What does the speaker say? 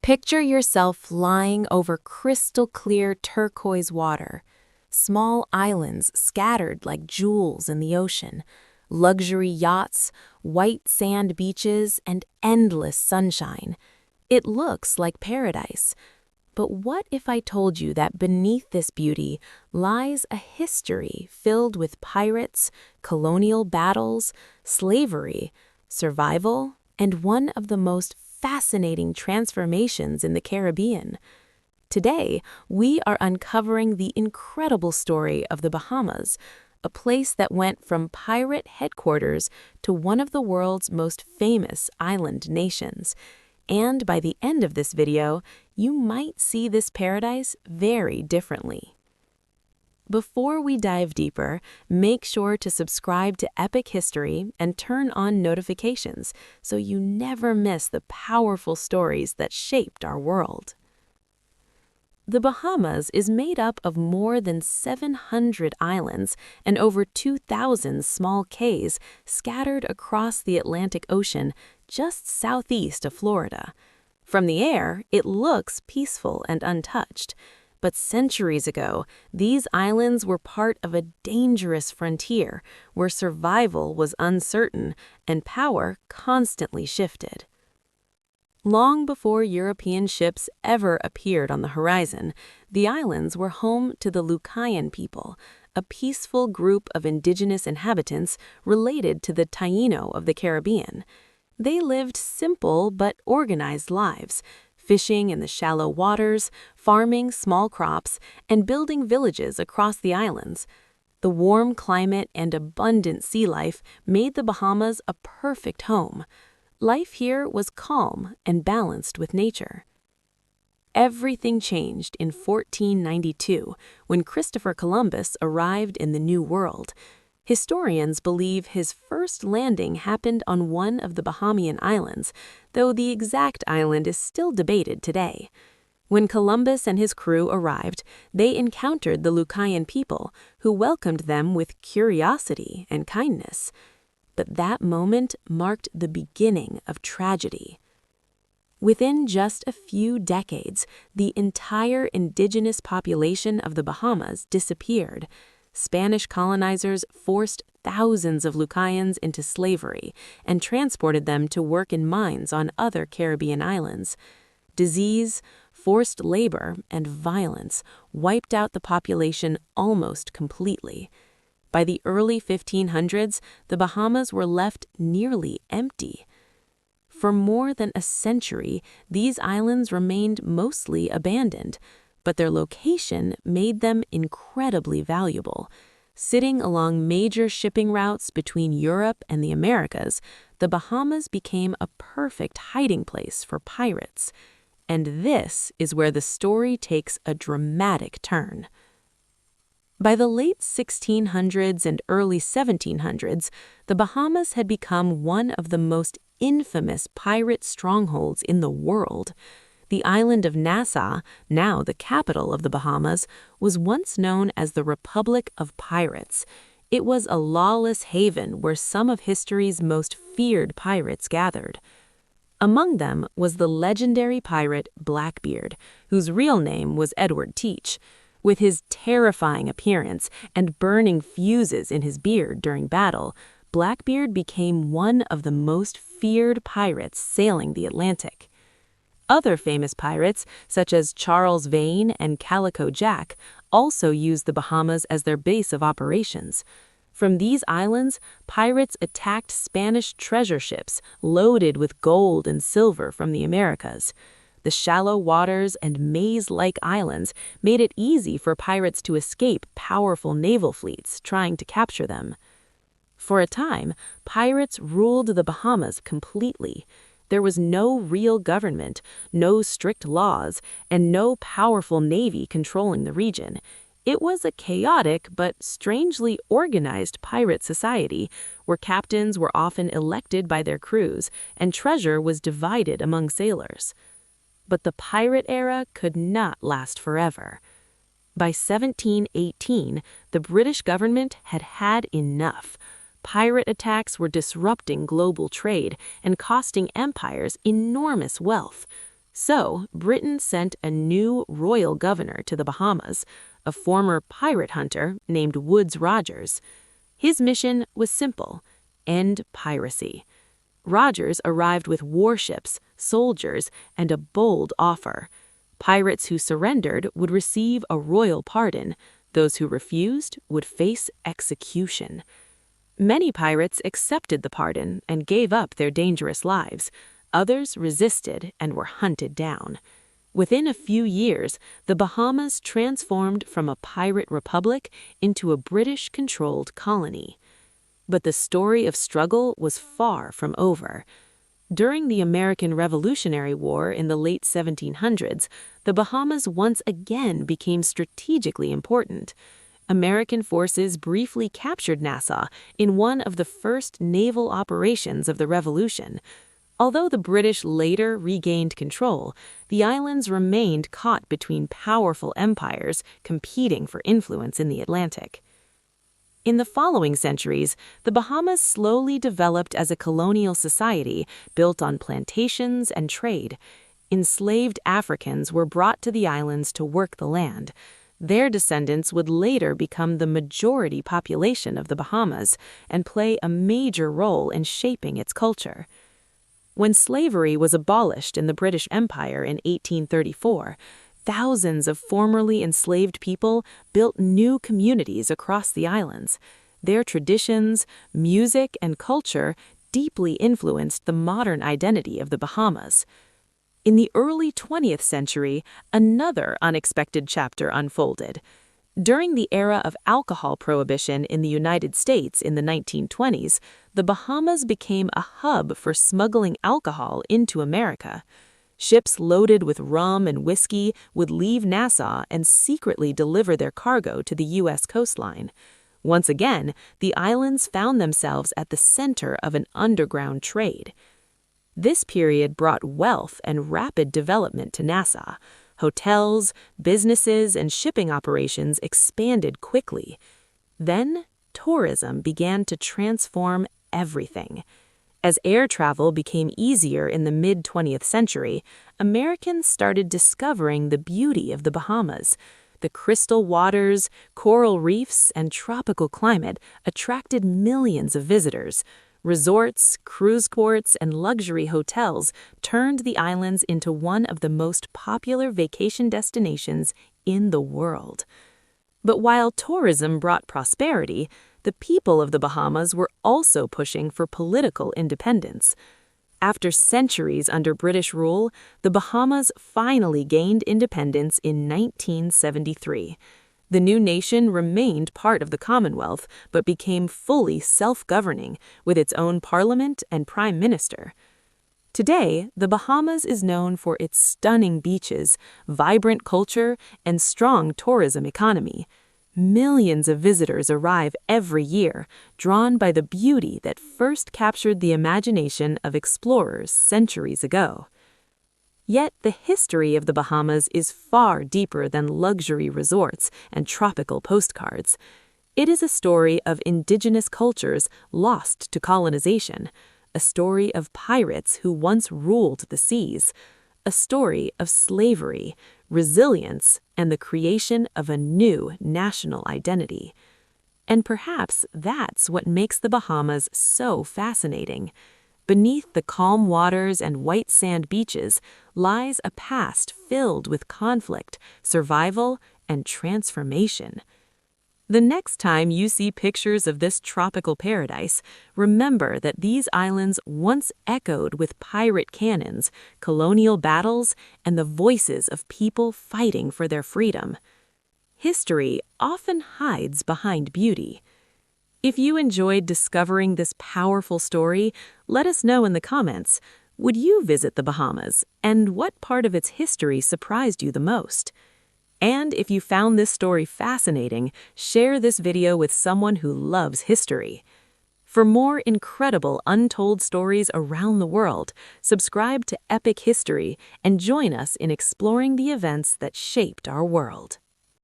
Picture yourself flying over crystal-clear turquoise water, small islands scattered like jewels in the ocean, luxury yachts, white sand beaches, and endless sunshine. It looks like paradise. But what if I told you that beneath this beauty lies a history filled with pirates, colonial battles, slavery, survival, and one of the most fascinating transformations in the Caribbean? Today, we are uncovering the incredible story of the Bahamas, a place that went from pirate headquarters to one of the world's most famous island nations. And by the end of this video, you might see this paradise very differently. Before we dive deeper, make sure to subscribe to Epic History and turn on notifications so you never miss the powerful stories that shaped our world. The Bahamas is made up of more than 700 islands and over 2,000 small cays scattered across the Atlantic Ocean just southeast of Florida. From the air, it looks peaceful and untouched. But centuries ago, these islands were part of a dangerous frontier where survival was uncertain and power constantly shifted. Long before European ships ever appeared on the horizon, the islands were home to the Lucayan people, a peaceful group of indigenous inhabitants related to the Taino of the Caribbean. They lived simple but organized lives, fishing in the shallow waters, farming small crops, and building villages across the islands. The warm climate and abundant sea life made the Bahamas a perfect home. Life here was calm and balanced with nature. Everything changed in 1492 when Christopher Columbus arrived in the New World. Historians believe his first landing happened on one of the Bahamian islands, though the exact island is still debated today. When Columbus and his crew arrived, they encountered the Lucayan people, who welcomed them with curiosity and kindness. But that moment marked the beginning of tragedy. Within just a few decades, the entire indigenous population of the Bahamas disappeared. Spanish colonizers forced thousands of Lucayans into slavery and transported them to work in mines on other Caribbean islands. Disease, forced labor, and violence wiped out the population almost completely. By the early 1500s, the Bahamas were left nearly empty. For more than a century, these islands remained mostly abandoned, but their location made them incredibly valuable. Sitting along major shipping routes between Europe and the Americas, the Bahamas became a perfect hiding place for pirates. And this is where the story takes a dramatic turn. By the late 1600s and early 1700s, the Bahamas had become one of the most infamous pirate strongholds in the world. The island of Nassau, now the capital of the Bahamas, was once known as the Republic of Pirates. It was a lawless haven where some of history's most feared pirates gathered. Among them was the legendary pirate Blackbeard, whose real name was Edward Teach. With his terrifying appearance and burning fuses in his beard during battle, Blackbeard became one of the most feared pirates sailing the Atlantic. Other famous pirates, such as Charles Vane and Calico Jack, also used the Bahamas as their base of operations. From these islands, pirates attacked Spanish treasure ships loaded with gold and silver from the Americas. The shallow waters and maze-like islands made it easy for pirates to escape powerful naval fleets trying to capture them. For a time, pirates ruled the Bahamas completely. There was no real government, no strict laws, and no powerful navy controlling the region. It was a chaotic but strangely organized pirate society where captains were often elected by their crews and treasure was divided among sailors. But the pirate era could not last forever. By 1718, the British government had had enough. Pirate attacks were disrupting global trade and costing empires enormous wealth. So, Britain sent a new royal governor to the Bahamas, a former pirate hunter named Woodes Rogers. His mission was simple: end piracy. Rogers arrived with warships, soldiers, and a bold offer. Pirates who surrendered would receive a royal pardon. Those who refused would face execution. Many pirates accepted the pardon and gave up their dangerous lives. Others resisted and were hunted down. Within a few years, the Bahamas transformed from a pirate republic into a British-controlled colony. But the story of struggle was far from over. During the American Revolutionary War in the late 1700s, the Bahamas once again became strategically important. American forces briefly captured Nassau in one of the first naval operations of the Revolution. Although the British later regained control, the islands remained caught between powerful empires competing for influence in the Atlantic. In the following centuries, the Bahamas slowly developed as a colonial society built on plantations and trade. Enslaved Africans were brought to the islands to work the land. Their descendants would later become the majority population of the Bahamas and play a major role in shaping its culture. When slavery was abolished in the British Empire in 1834, thousands of formerly enslaved people built new communities across the islands. Their traditions, music, and culture deeply influenced the modern identity of the Bahamas. In the early 20th century, another unexpected chapter unfolded. During the era of alcohol prohibition in the United States in the 1920s, the Bahamas became a hub for smuggling alcohol into America. Ships loaded with rum and whiskey would leave Nassau and secretly deliver their cargo to the U.S. coastline. Once again, the islands found themselves at the center of an underground trade. This period brought wealth and rapid development to Nassau. Hotels, businesses, and shipping operations expanded quickly. Then, tourism began to transform everything. As air travel became easier in the mid-20th century, Americans started discovering the beauty of the Bahamas. The crystal waters, coral reefs, and tropical climate attracted millions of visitors. Resorts, cruise ports, and luxury hotels turned the islands into one of the most popular vacation destinations in the world. But while tourism brought prosperity, the people of the Bahamas were also pushing for political independence. After centuries under British rule, the Bahamas finally gained independence in 1973. The new nation remained part of the Commonwealth, but became fully self-governing, with its own parliament and prime minister. Today, the Bahamas is known for its stunning beaches, vibrant culture, and strong tourism economy. Millions of visitors arrive every year, drawn by the beauty that first captured the imagination of explorers centuries ago. Yet the history of the Bahamas is far deeper than luxury resorts and tropical postcards. It is a story of indigenous cultures lost to colonization, a story of pirates who once ruled the seas, a story of slavery, resilience, and the creation of a new national identity. And perhaps that's what makes the Bahamas so fascinating. Beneath the calm waters and white sand beaches lies a past filled with conflict, survival, and transformation. The next time you see pictures of this tropical paradise, remember that these islands once echoed with pirate cannons, colonial battles, and the voices of people fighting for their freedom. History often hides behind beauty. If you enjoyed discovering this powerful story, let us know in the comments. Would you visit the Bahamas, and what part of its history surprised you the most? And if you found this story fascinating, share this video with someone who loves history. For more incredible untold stories around the world, subscribe to Epic History and join us in exploring the events that shaped our world.